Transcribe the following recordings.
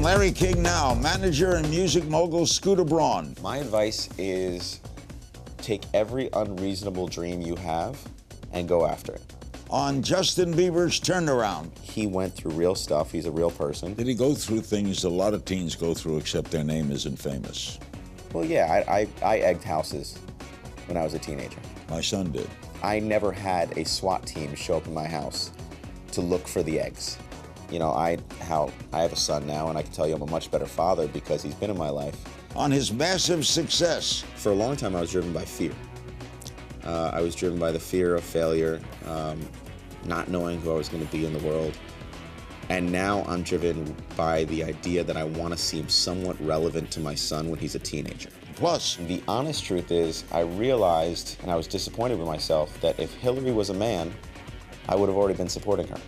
On Larry King Now, manager and music mogul Scooter Braun. My advice is take every unreasonable dream you have and go after it. On Justin Bieber's turnaround. He went through real stuff. He's a real person. Did he go through things a lot of teens go through, except their name isn't famous? Well, yeah, I egged houses when I was a teenager. My son did. I never had a SWAT team show up in my house to look for the eggs. You know, I have a son now, and I can tell you I'm a much better father because he's been in my life. On his massive success. For a long time, I was driven by fear. I was driven by the fear of failure, not knowing who I was going to be in the world. And now I'm driven by the idea that I want to seem somewhat relevant to my son when he's a teenager. Plus, the honest truth is, I realized, and I was disappointed with myself, that if Hillary was a man, I would have already been supporting her.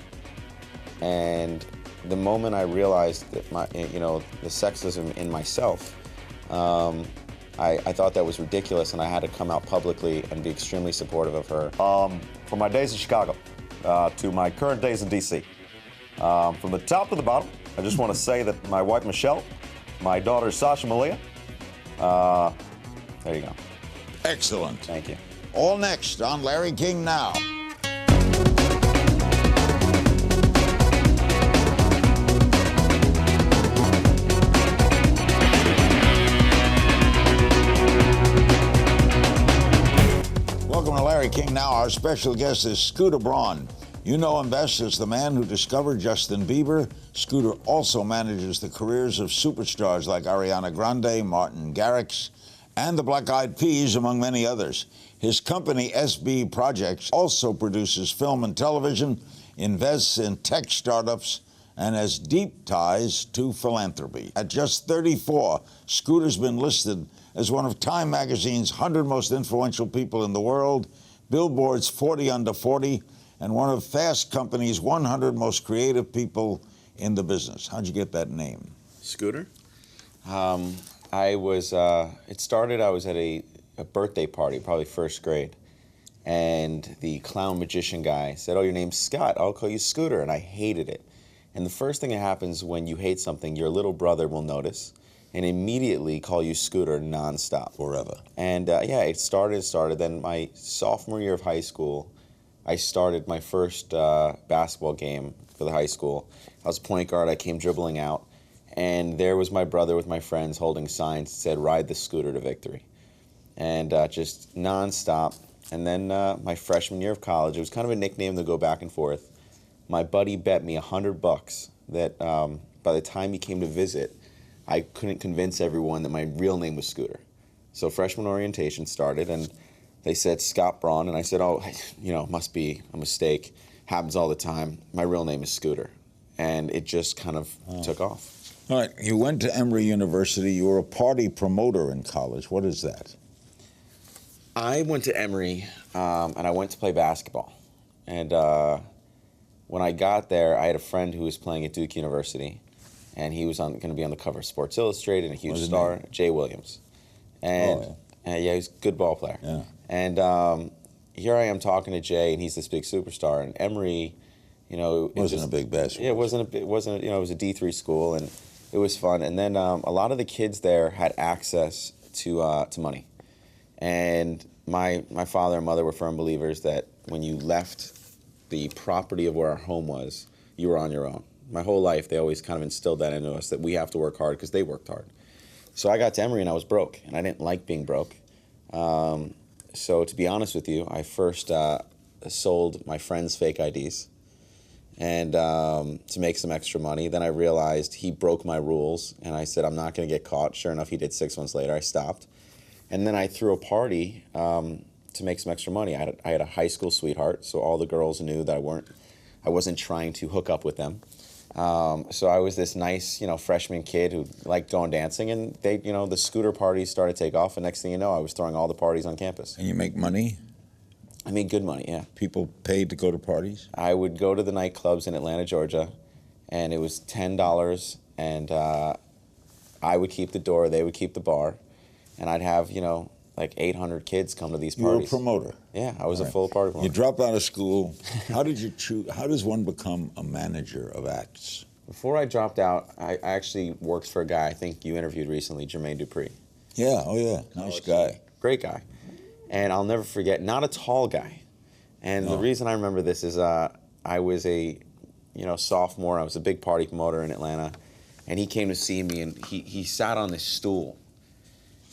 And the moment I realized that the sexism in myself, I thought that was ridiculous, and I had to come out publicly and be extremely supportive of her. From my days in Chicago to my current days in D.C. From the top to the bottom, I just want to say that my wife Michelle, my daughter Sasha Malia, there you go. Excellent. Thank you. All next on Larry King Now. Welcome to Larry King Now. Our special guest is Scooter Braun. You know him best as the man who discovered Justin Bieber. Scooter also manages the careers of superstars like Ariana Grande, Martin Garrix, and the Black Eyed Peas, among many others. His company, SB Projects, also produces film and television, invests in tech startups, and has deep ties to philanthropy. At just 34, Scooter's been listed as one of Time Magazine's 100 most influential people in the world, Billboard's 40 under 40, and one of Fast Company's 100 most creative people in the business. How'd you get that name? Scooter? I was at a birthday party, probably first grade, and the clown magician guy said, "Oh, your name's Scott, I'll call you Scooter," and I hated it. And the first thing that happens when you hate something, your little brother will notice and immediately call you Scooter nonstop. Forever. And yeah, it started. Then my sophomore year of high school, I started my first basketball game for the high school. I was point guard, I came dribbling out, and there was my brother with my friends holding signs that said, "Ride the scooter to victory." And just nonstop. And then my freshman year of college, it was kind of a nickname to go back and forth. My buddy bet me $100 that by the time he came to visit, I couldn't convince everyone that my real name was Scooter. So freshman orientation started, and they said Scott Braun, and I said, "Oh, must be a mistake. Happens all the time. My real name is Scooter." And it just kind of took off. All right, you went to Emory University. You were a party promoter in college. What is that? I went to Emory, and I went to play basketball. And when I got there, I had a friend who was playing at Duke University, and he was going to be on the cover of Sports Illustrated, a huge star, Jay Williams. And yeah, he's a good ball player. Yeah. And here I am talking to Jay, and he's this big superstar. And Emory, it wasn't a big basketball. Yeah, it wasn't. It was a D3 school, and it was fun. And then a lot of the kids there had access to money, and my father and mother were firm believers that when you left the property of where our home was, you were on your own. My whole life, they always kind of instilled that into us, that we have to work hard because they worked hard. So I got to Emory and I was broke, and I didn't like being broke. So to be honest with you, I first sold my friend's fake IDs and to make some extra money. Then I realized he broke my rules, and I said, I'm not going to get caught. Sure enough, he did. 6 months later, I stopped. And then I threw a party to make some extra money. I had a high school sweetheart, so all the girls knew that I wasn't trying to hook up with them. So I was this nice, freshman kid who liked going dancing, and they, the scooter parties started to take off, and next thing you know, I was throwing all the parties on campus. And you make money? I made good money, yeah. People paid to go to parties? I would go to the nightclubs in Atlanta, Georgia, and it was $10, and I would keep the door, they would keep the bar, and I'd have, like 800 kids come to these parties. You were a promoter? Yeah, I was a full party promoter. You dropped out of school. How did you choose? How does one become a manager of acts? Before I dropped out, I actually worked for a guy I think you interviewed recently, Jermaine Dupri. Yeah, oh yeah, nice guy. Great guy. And I'll never forget, not a tall guy. And the reason I remember this is I was a sophomore. I was a big party promoter in Atlanta. And he came to see me, and he sat on this stool.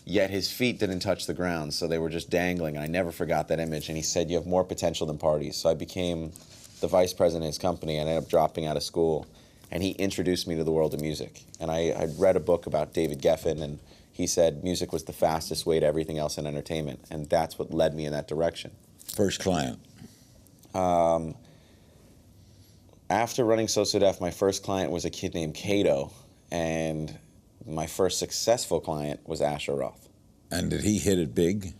Yet his feet didn't touch the ground, so they were just dangling. And I never forgot that image. And he said, "You have more potential than parties." So I became the vice president of his company. I ended up dropping out of school. And he introduced me to the world of music. And I'd read a book about David Geffen, and he said music was the fastest way to everything else in entertainment. And that's what led me in that direction. First client? After running So So Def, my first client was a kid named Kato. And my first successful client was Asher Roth. And did he hit it big?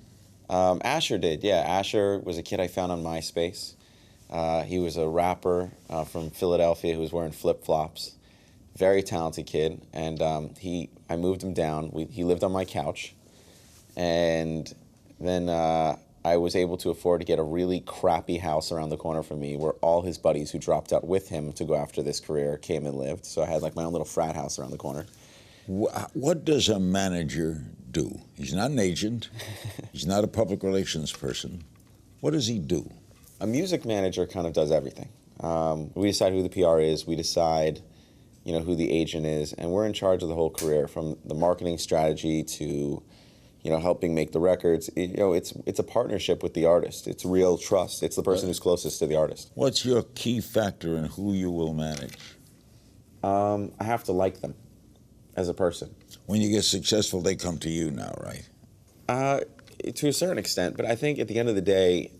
Asher did, yeah. Asher was a kid I found on MySpace. He was a rapper from Philadelphia who was wearing flip-flops. Very talented kid. And I moved him down. He lived on my couch. And then I was able to afford to get a really crappy house around the corner from me where all his buddies who dropped out with him to go after this career came and lived. So I had like my own little frat house around the corner. What does a manager do? He's not an agent. He's not a public relations person. What does he do? A music manager kind of does everything. We decide who the PR is. We decide, who the agent is, and we're in charge of the whole career, from the marketing strategy to, helping make the records. It's a partnership with the artist. It's real trust. It's the person who's closest to the artist. What's your key factor in who you will manage? I have to like them as a person. When you get successful, they come to you now, right? To a certain extent, but I think at the end of the day,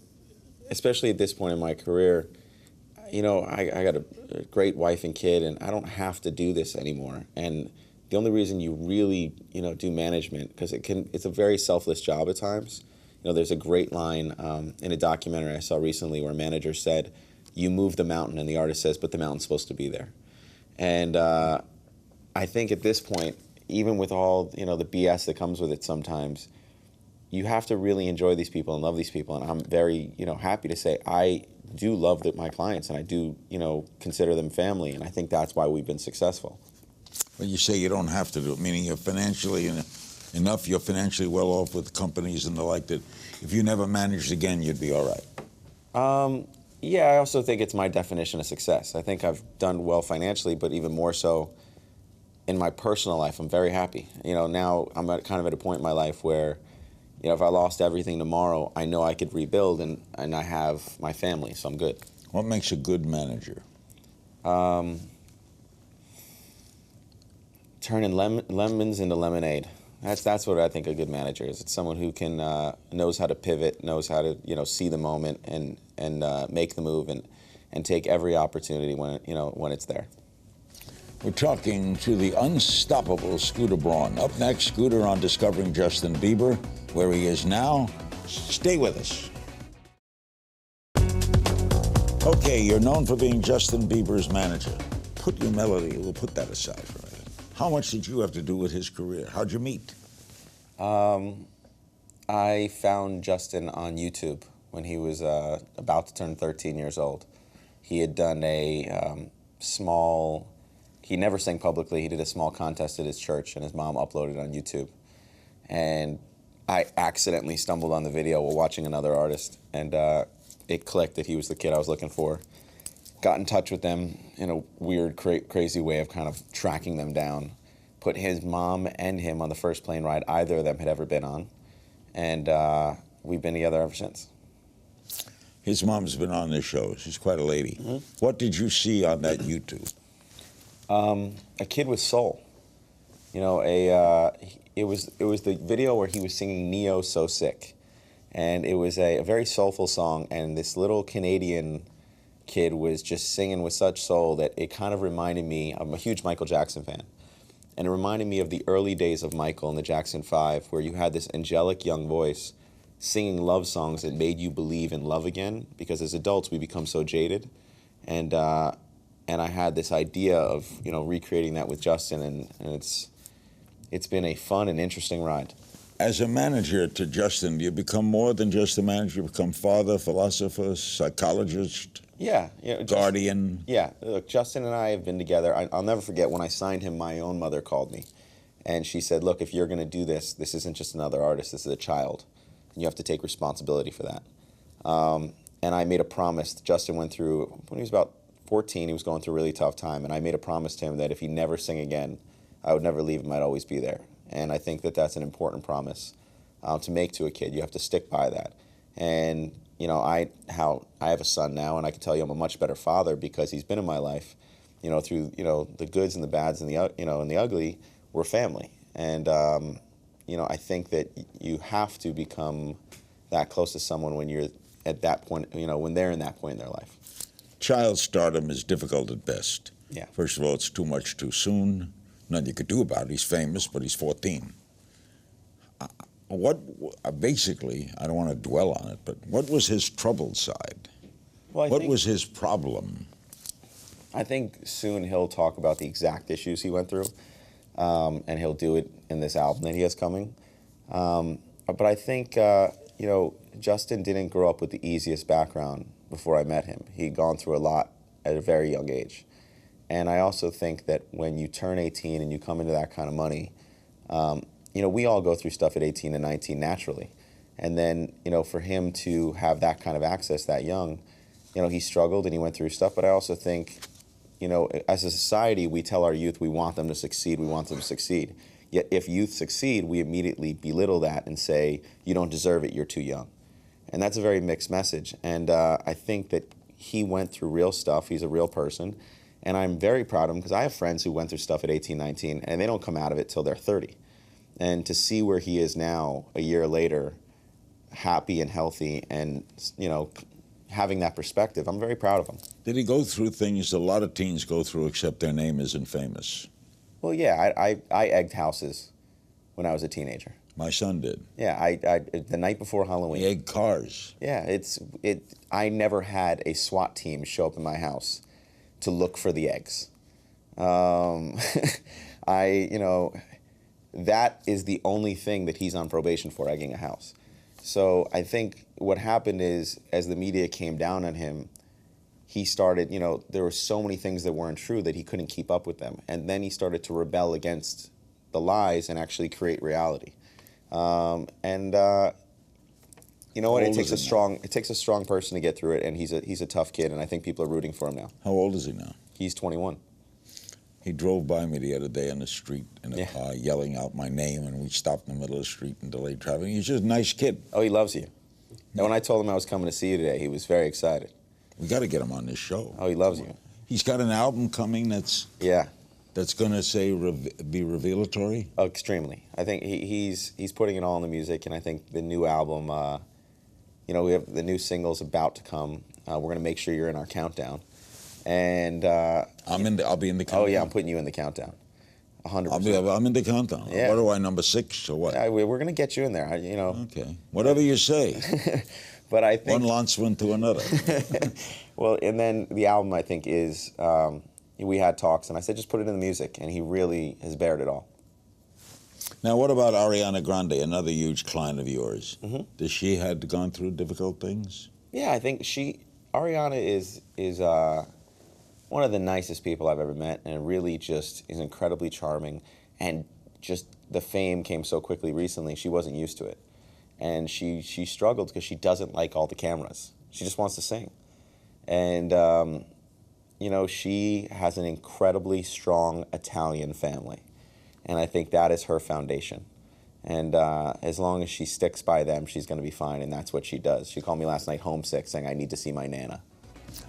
especially at this point in my career, I got a great wife and kid, and I don't have to do this anymore. And the only reason you really, do management, because it's a very selfless job at times. There's a great line in a documentary I saw recently where a manager said, "You move the mountain," and the artist says, "But the mountain's supposed to be there." And I think at this point, even with all, the BS that comes with it sometimes, you have to really enjoy these people and love these people. And I'm very, happy to say I do love my clients, and I do, consider them family. And I think that's why we've been successful. When you say you don't have to do it, meaning you're financially you're financially well off with companies and the like, that if you never managed again, you'd be all right. Yeah, I also think it's my definition of success. I think I've done well financially, but even more so in my personal life, I'm very happy. Now I'm kind of at a point in my life where, if I lost everything tomorrow, I know I could rebuild, and I have my family, so I'm good. What makes a good manager? Turning lemons into lemonade. That's what I think a good manager is. It's someone who can knows how to pivot, knows how to see the moment and make the move and take every opportunity when it's there. We're talking to the unstoppable Scooter Braun. Up next, Scooter on discovering Justin Bieber, where he is now. Stay with us. Okay, you're known for being Justin Bieber's manager. Put your melody, we'll put that aside for a minute. How much did you have to do with his career? How'd you meet? I found Justin on YouTube when he was about to turn 13 years old. He had done a small... He never sang publicly. He did a small contest at his church, and his mom uploaded it on YouTube. And I accidentally stumbled on the video while watching another artist, and it clicked that he was the kid I was looking for. Got in touch with them in a weird, crazy way of kind of tracking them down. Put his mom and him on the first plane ride either of them had ever been on. And we've been together ever since. His mom's been on this show. She's quite a lady. Mm-hmm. What did you see on that YouTube? A kid with soul. It was the video where he was singing Neo So Sick. And it was a very soulful song, and this little Canadian kid was just singing with such soul that it kind of reminded me, I'm a huge Michael Jackson fan, and it reminded me of the early days of Michael and the Jackson 5, where you had this angelic young voice singing love songs that made you believe in love again, because as adults we become so jaded. And I had this idea of, recreating that with Justin, and it's been a fun and interesting ride. As a manager to Justin, you become more than just a manager. You become father, philosopher, psychologist, Yeah, guardian. Yeah, look, Justin and I have been together. I'll never forget when I signed him, my own mother called me. And she said, look, if you're going to do this, this isn't just another artist, this is a child. And you have to take responsibility for that. And I made a promise. Justin went through, when he was about 14, he was going through a really tough time. And I made a promise to him that if he never sang again, I would never leave him, I'd always be there. And I think that that's an important promise to make to a kid. You have to stick by that. And I have a son now, and I can tell you I'm a much better father because he's been in my life, through the goods and the bads and the and the ugly. We're family, and I think that you have to become that close to someone when you're at that point, when they're in that point in their life. Child stardom is difficult at best. Yeah. First of all, it's too much too soon. Nothing you could do about it. He's famous, but he's 14. Basically, I don't want to dwell on it, but what was his troubled side? What was his problem? I think soon he'll talk about the exact issues he went through, and he'll do it in this album that he has coming. But I think, Justin didn't grow up with the easiest background before I met him. He'd gone through a lot at a very young age. And I also think that when you turn 18 and you come into that kind of money, we all go through stuff at 18 and 19 naturally. And then, for him to have that kind of access that young, he struggled and he went through stuff. But I also think, as a society, we tell our youth we want them to succeed, we want them to succeed. Yet if youth succeed, we immediately belittle that and say, you don't deserve it, you're too young. And that's a very mixed message. And I think that he went through real stuff. He's a real person. And I'm very proud of him because I have friends who went through stuff at 18, 19, and they don't come out of it till they're 30. And to see where he is now, a year later, happy and healthy and, having that perspective, I'm very proud of him. Did he go through things a lot of teens go through except their name isn't famous? Well, yeah, I egged houses when I was a teenager. My son did. Yeah, I the night before Halloween. He egged cars. Yeah, I never had a SWAT team show up in my house to look for the eggs. That is the only thing that he's on probation for, egging a house. So I think what happened is, as the media came down on him, he started, there were so many things that weren't true that he couldn't keep up with them. And then he started to rebel against the lies and actually create reality. You know what? It takes a strong person to get through it, and he's a tough kid, and I think people are rooting for him now. How old is he now? He's 21. He drove by me the other day on the street in a car, yelling out my name, and we stopped in the middle of the street and delayed traffic. He's just a nice kid. Oh, he loves you. And when I told him I was coming to see you today, he was very excited. We got to get him on this show. Oh, he loves you. He's got an album coming that's going to say be revelatory. Oh, extremely. I think he's putting it all in the music, and I think the new album, we have the new singles about to come. We're going to make sure you're in our countdown. And I'll be in the countdown. Oh yeah, I'm putting you in the countdown. 100%. I'm in the countdown. Yeah. What are I, number 6 or what? Yeah, we're going to get you in there. Okay. Whatever you say. But I think one launchman to another. Well, and then the album, I think, is we had talks, and I said just put it in the music, and he really has bared it all. Now, what about Ariana Grande, another huge client of yours? Mm-hmm. Does she had gone through difficult things? Yeah, I think Ariana is one of the nicest people I've ever met, and really just is incredibly charming. And just the fame came so quickly recently, she wasn't used to it. And she struggled because she doesn't like all the cameras. She just wants to sing. And, she has an incredibly strong Italian family. And I think that is her foundation. And as long as she sticks by them, she's going to be fine, and that's what she does. She called me last night homesick, saying, I need to see my Nana.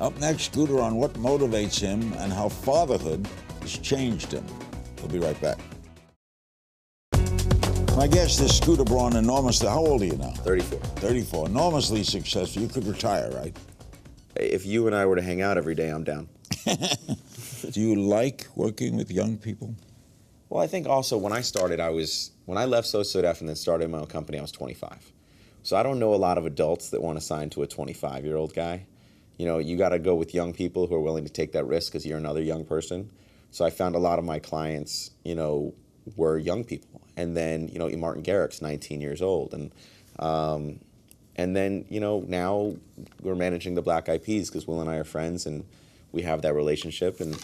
Up next, Scooter on what motivates him and how fatherhood has changed him. We'll be right back. My guest is Scooter Braun, enormously. How old are you now? 34. 34. Enormously successful. You could retire, right? If you and I were to hang out every day, I'm down. Do you like working with young people? Well, I think also when I started, when I left SoSoDef and then started my own company, I was 25. So I don't know a lot of adults that want to sign to a 25-year-old guy. You got to go with young people who are willing to take that risk because you're another young person. So I found a lot of my clients, were young people. And then, you know, Martin Garrix's 19 years old. And then, you know, now we're managing the Black Eyed Peas because Will and I are friends and we have that relationship. And,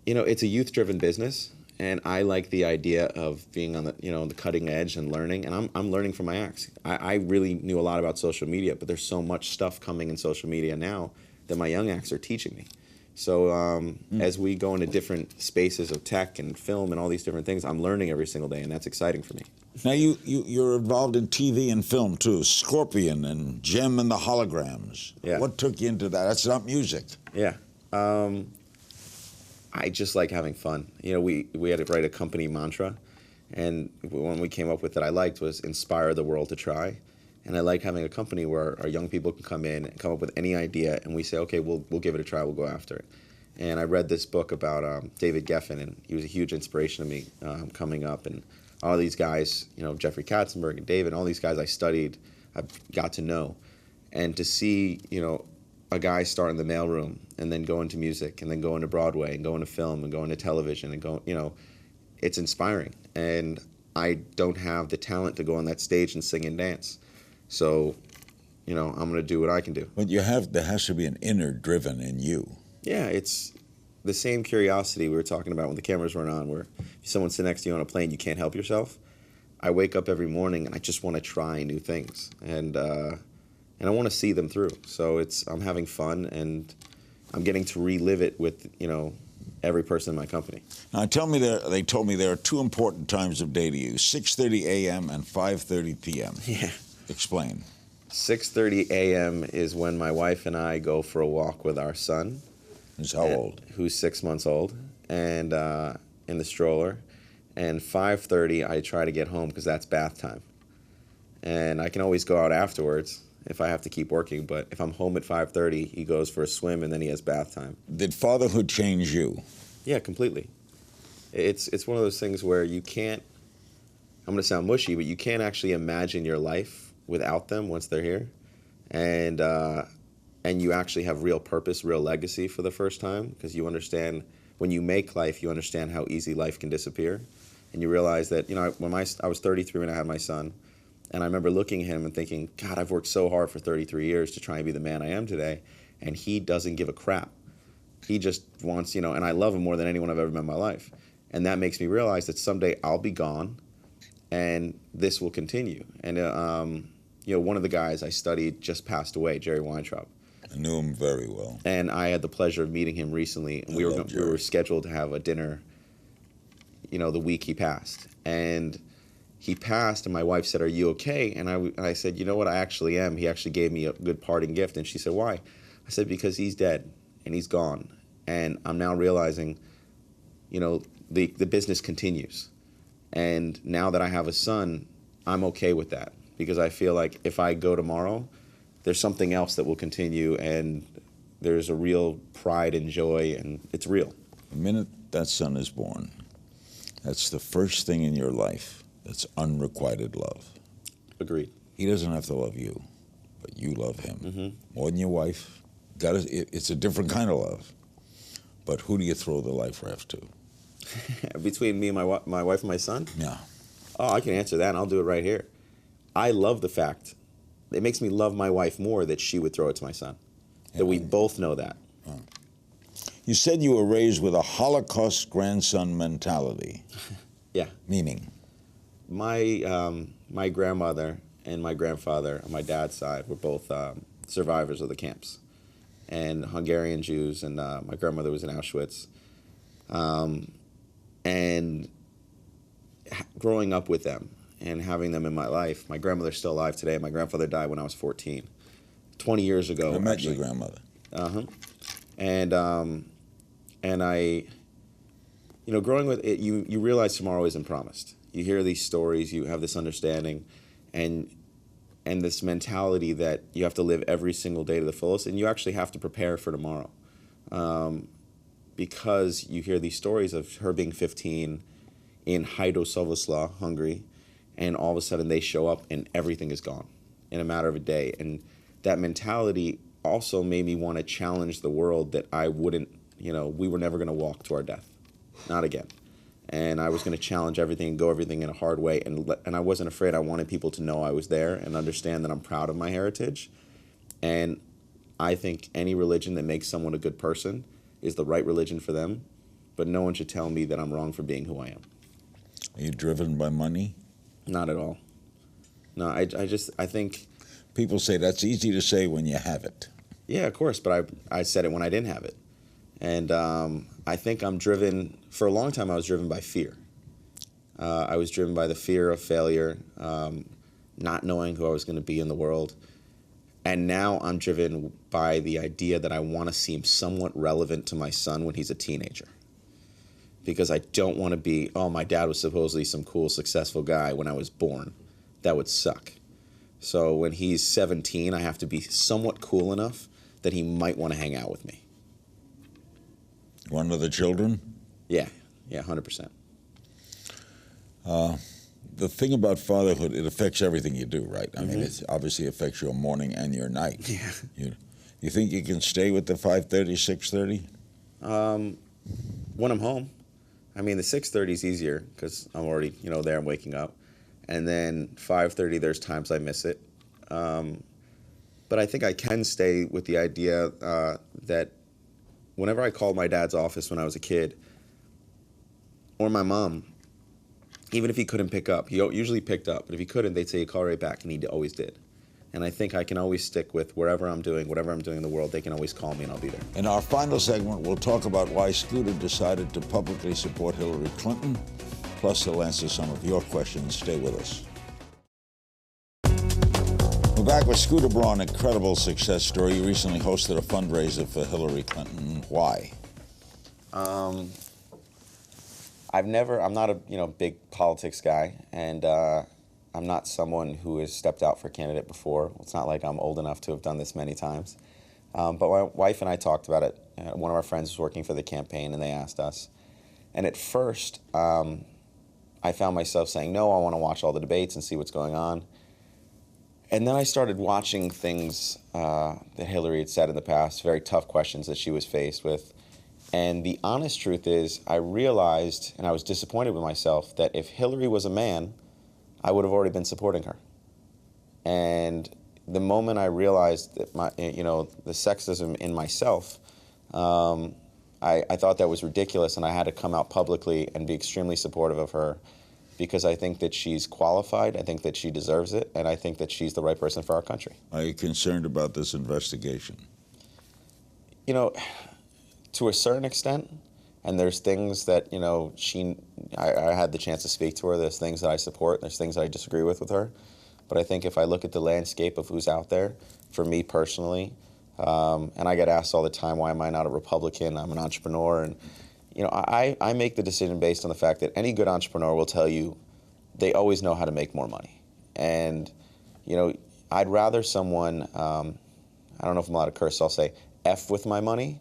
you know, it's a youth-driven business. And I like the idea of being on the, you know, the cutting edge and learning. And I'm learning from my acts. I really knew a lot about social media, but there's so much stuff coming in social media now that my young acts are teaching me. So as we go into different spaces of tech and film and all these different things, I'm learning every single day, and that's exciting for me. Now, you're involved in TV and film, too. Scorpion and Gem and the Holograms. Yeah. What took you into that? That's not music. Yeah. I just like having fun. You know, we had to write a company mantra, and one we came up with that I liked was inspire the world to try. And I like having a company where our young people can come in and come up with any idea, and we say, okay, we'll give it a try, we'll go after it. And I read this book about David Geffen, and he was a huge inspiration to me coming up. And all these guys, you know, Jeffrey Katzenberg and David, all these guys I studied, I got to know. And to see, you know, a guy start in the mailroom and then go into music and then go into Broadway and go into film and go into television and go, you know, it's inspiring. And I don't have the talent to go on that stage and sing and dance. So, you know, I'm going to do what I can do. But there has to be an inner driven in you. Yeah, it's the same curiosity we were talking about when the cameras weren't on, where if someone sits next to you on a plane, you can't help yourself. I wake up every morning and I just want to try new things, and I want to see them through. So I'm having fun, and I'm getting to relive it with, you know, every person in my company. Now, they told me there are two important times of day to you: 6:30 a.m. and 5:30 p.m. Yeah. Explain. 6:30 a.m. is when my wife and I go for a walk with our son. Who's how old? Who's 6 months old, and in the stroller. And 5:30, I try to get home because that's bath time. And I can always go out afterwards if I have to keep working. But if I'm home at 5:30, he goes for a swim, and then he has bath time. Did fatherhood change you? Yeah, completely. It's one of those things where you can't, I'm going to sound mushy, but you can't actually imagine your life without them once they're here. And you actually have real purpose, real legacy for the first time, because you understand, when you make life, you understand how easy life can disappear. And you realize that, you know, when I was 33 when I had my son, and I remember looking at him and thinking, God, I've worked so hard for 33 years to try and be the man I am today, and he doesn't give a crap. He just wants, you know, and I love him more than anyone I've ever met in my life. And that makes me realize that someday I'll be gone, and this will continue. And, you know, one of the guys I studied just passed away, Jerry Weintraub. I knew him very well. And I had the pleasure of meeting him recently, and we were scheduled to have a dinner, you know, the week he passed. And he passed, and my wife said, "Are you okay?" And I said, "You know what, I actually am." He actually gave me a good parting gift. And she said, "Why?" I said, "Because he's dead, and he's gone. And I'm now realizing, you know, the business continues. And now that I have a son, I'm okay with that, because I feel like if I go tomorrow, there's something else that will continue, and there's a real pride and joy, and it's real." The minute that son is born, that's the first thing in your life that's unrequited love. Agreed. He doesn't have to love you, but you love him. Mm-hmm. More than your wife. It's a different kind of love. But who do you throw the life raft to? Between me and my wife and my son? Yeah. Oh, I can answer that, and I'll do it right here. I love the fact, it makes me love my wife more that she would throw it to my son. That we both know that. You said you were raised with a Holocaust grandson mentality. Yeah. Meaning? My grandmother and my grandfather on my dad's side were both survivors of the camps, and Hungarian Jews, and my grandmother was in Auschwitz. And growing up with them and having them in my life, my grandmother's still alive today. My grandfather died when I was 14, 20 years ago. I met your grandmother. Uh-huh. And I, you know, growing with it, you realize tomorrow isn't promised. You hear these stories, you have this understanding, and this mentality that you have to live every single day to the fullest, and you actually have to prepare for tomorrow. Because you hear these stories of her being 15 in Hajdú-Sovoslav, Hungary, and all of a sudden they show up and everything is gone in a matter of a day. And that mentality also made me want to challenge the world that I wouldn't, you know, we were never going to walk to our death. Not again. and I was going to challenge everything and go everything in a hard way, and I wasn't afraid. I wanted people to know I was there and understand that I'm proud of my heritage. And I think any religion that makes someone a good person is the right religion for them, but no one should tell me that I'm wrong for being who I am. Are you driven by money? Not at all. No, I think... People say that's easy to say when you have it. Yeah, of course, but I said it when I didn't have it. And I think I'm driven, for a long time I was driven by fear. I was driven by the fear of failure, not knowing who I was going to be in the world. And now I'm driven by the idea that I want to seem somewhat relevant to my son when he's a teenager. Because I don't want to be, oh, my dad was supposedly some cool, successful guy when I was born. That would suck. So when he's 17, I have to be somewhat cool enough that he might want to hang out with me. One of the children? Yeah, 100%. The thing about fatherhood, it affects everything you do, right? I mean, it obviously affects your morning and your night. Yeah. You think you can stay with the 5:30, 6:30? When I'm home. I mean, the 6:30 is easier because I'm already, there and waking up. And then 5:30, there's times I miss it. But I think I can stay with the idea that whenever I called my dad's office when I was a kid, or my mom, even if he couldn't pick up, he usually picked up, but if he couldn't, they'd say, call right back, and he always did. And I think I can always stick with whatever I'm doing in the world, they can always call me and I'll be there. In our final segment, we'll talk about why Scooter decided to publicly support Hillary Clinton. Plus, he'll answer some of your questions. Stay with us. We're back with Scooter Braun, incredible success story. You recently hosted a fundraiser for Hillary Clinton. Why? I'm not a big politics guy, and I'm not someone who has stepped out for candidate before. It's not like I'm old enough to have done this many times. But my wife and I talked about it. One of our friends was working for the campaign, and they asked us. And at first, I found myself saying, no, I want to watch all the debates and see what's going on. And then I started watching things that Hillary had said in the past, very tough questions that she was faced with. And the honest truth is, I realized, and I was disappointed with myself, that if Hillary was a man, I would have already been supporting her. And the moment I realized that the sexism in myself, I thought that was ridiculous, and I had to come out publicly and be extremely supportive of her because I think that she's qualified, I think that she deserves it, and I think that she's the right person for our country. Are you concerned about this investigation? To a certain extent, and there's things that, I had the chance to speak to her, there's things that I support, there's things that I disagree with her, but I think if I look at the landscape of who's out there, for me personally, and I get asked all the time, why am I not a Republican? I'm an entrepreneur. And, I make the decision based on the fact that any good entrepreneur will tell you they always know how to make more money. And, I'd rather someone, I don't know if I'm allowed to curse, so I'll say F with my money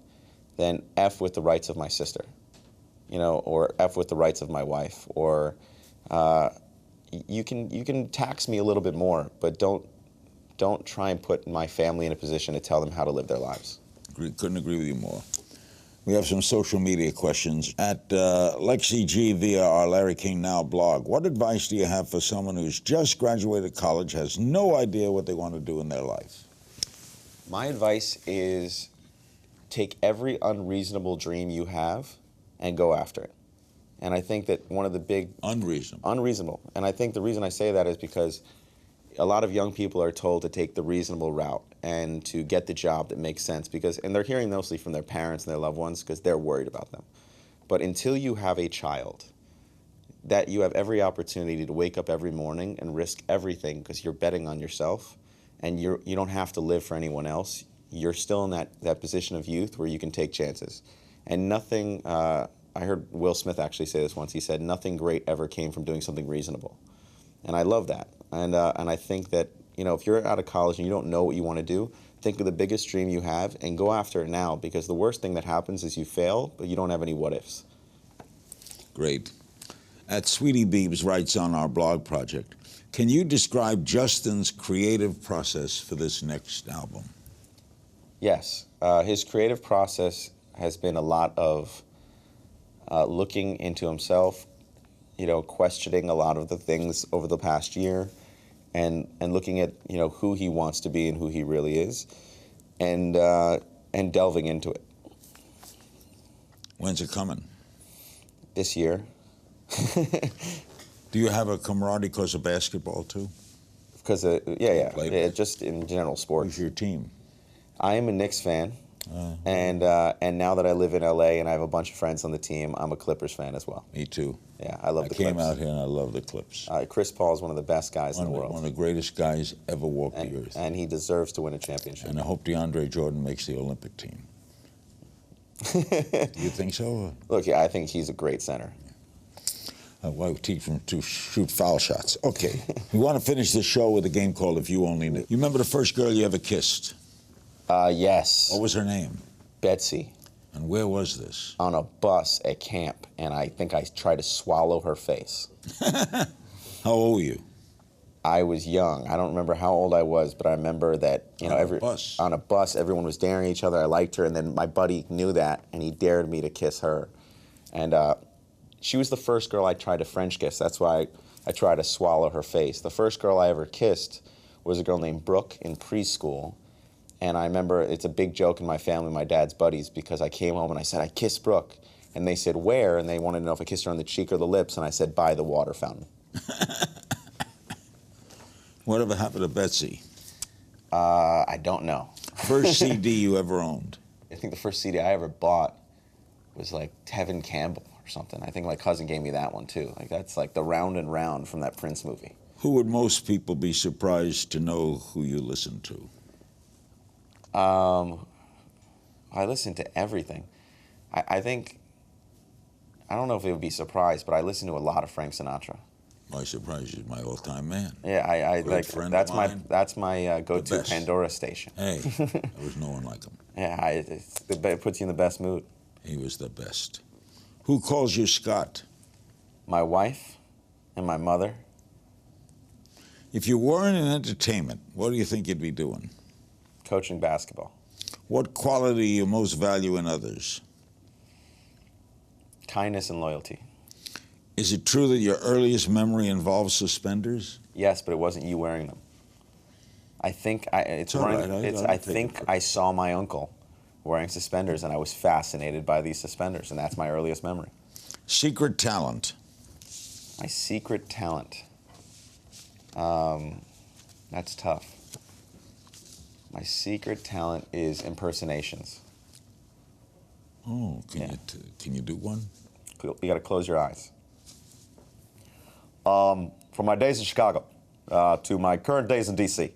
than F with the rights of my sister, or F with the rights of my wife. Or you can tax me a little bit more, but don't try and put my family in a position to tell them how to live their lives. Couldn't agree with you more. We have some social media questions. At Lexi G via our Larry King Now blog, what advice do you have for someone who's just graduated college, has no idea what they want to do in their life? My advice is take every unreasonable dream you have and go after it. And I think that one of the big... Unreasonable. And I think the reason I say that is because a lot of young people are told to take the reasonable route and to get the job that makes sense and they're hearing mostly from their parents and their loved ones because they're worried about them. But until you have a child, that you have every opportunity to wake up every morning and risk everything because you're betting on yourself and you don't have to live for anyone else. You're still in that position of youth where you can take chances. And nothing, I heard Will Smith actually say this once, he said, nothing great ever came from doing something reasonable. And I love that. And I think that, if you're out of college and you don't know what you want to do, think of the biggest dream you have and go after it now, because the worst thing that happens is you fail, but you don't have any what-ifs. Great. At Sweetie Beebs writes on our blog project, can you describe Justin's creative process for this next album? Yes. His creative process has been a lot of looking into himself, questioning a lot of the things over the past year, and looking at who he wants to be and who he really is, and delving into it. When's it coming? This year. Do you have a camaraderie because of basketball too? Because yeah, just in general sports. Who's your team? I am a Knicks fan, and now that I live in LA and I have a bunch of friends on the team, I'm a Clippers fan as well. Me too. Yeah, I love the Clips. I came Clips. out here and I love the Clips. Chris Paul is one of the best guys in the world. One of the greatest guys ever walked the earth. And he deserves to win a championship. And I hope DeAndre Jordan makes the Olympic team. Do you think so? Look, yeah, I think he's a great center. Why teach him to shoot foul shots? Okay. We want to finish this show with a game called If You Only Knew. You remember the first girl you ever kissed? Yes. What was her name? Betsy. And where was this? On a bus at camp, and I think I tried to swallow her face. How old were you? I was young. I don't remember how old I was, but I remember that on a bus, everyone was daring each other. I liked her, and then my buddy knew that, and he dared me to kiss her. And she was the first girl I tried to French kiss. That's why I tried to swallow her face. The first girl I ever kissed was a girl named Brooke in preschool. And I remember it's a big joke in my family, my dad's buddies, because I came home and I said, I kissed Brooke. And they said, where? And they wanted to know if I kissed her on the cheek or the lips. And I said, by the water fountain. Whatever happened to Betsy? I don't know. First CD you ever owned? I think the first CD I ever bought was like Tevin Campbell or something. I think my cousin gave me that one too. Like that's like the Round and Round from that Prince movie. Who would most people be surprised to know who you listen to? I listen to everything. I think, I don't know if it would be surprised, but I listen to a lot of Frank Sinatra. Why surprise you? My all-time man. Yeah, I like that's my go-to Pandora station. Hey, there was no one like him. Yeah, it puts you in the best mood. He was the best. Who calls you Scott? My wife and my mother. If you weren't in entertainment, what do you think you'd be doing? Coaching basketball. What quality do you most value in others? Kindness and loyalty. Is it true that your earliest memory involves suspenders? Yes, but it wasn't you wearing them. I think I saw my uncle wearing suspenders, and I was fascinated by these suspenders, and that's my earliest memory. Secret talent. My secret talent. That's tough. My secret talent is impersonations. Oh, can you do one? You got to close your eyes. From my days in Chicago to my current days in D.C.,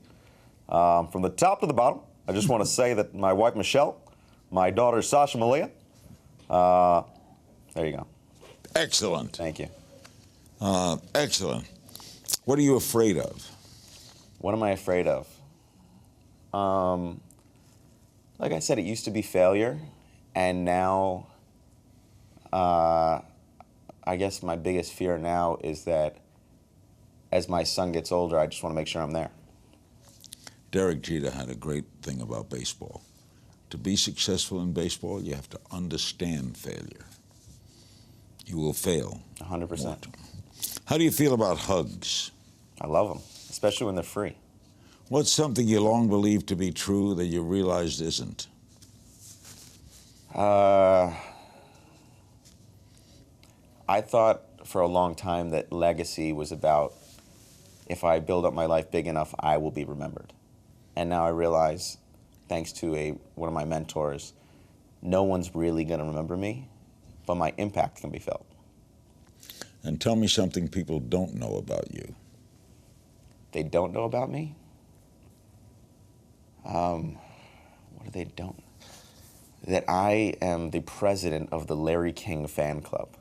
from the top to the bottom, I just want to say that my wife Michelle, my daughter Sasha Malia, there you go. Excellent. Thank you. Excellent. What are you afraid of? What am I afraid of? Like I said, it used to be failure, and now I guess my biggest fear now is that as my son gets older, I just want to make sure I'm there. Derek Jeter had a great thing about baseball. To be successful in baseball, you have to understand failure. You will fail. 100%. How do you feel about hugs? I love them, especially when they're free. What's something you long believed to be true that you realized isn't? I thought for a long time that legacy was about, if I build up my life big enough, I will be remembered. And now I realize, thanks to one of my mentors, no one's really going to remember me, but my impact can be felt. And tell me something people don't know about you. They don't know about me? What do they don't? That I am the president of the Larry King fan club.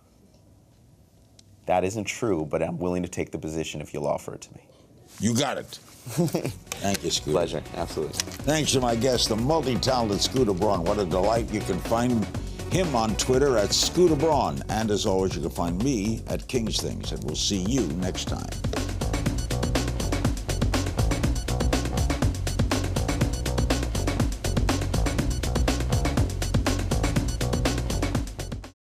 That isn't true, but I'm willing to take the position if you'll offer it to me. You got it. Thank you, Scooter. Pleasure, absolutely. Thanks to my guest, the multi-talented Scooter Braun. What a delight. You can find him on Twitter at Scooter Braun. And as always, you can find me at King's Things. And we'll see you next time.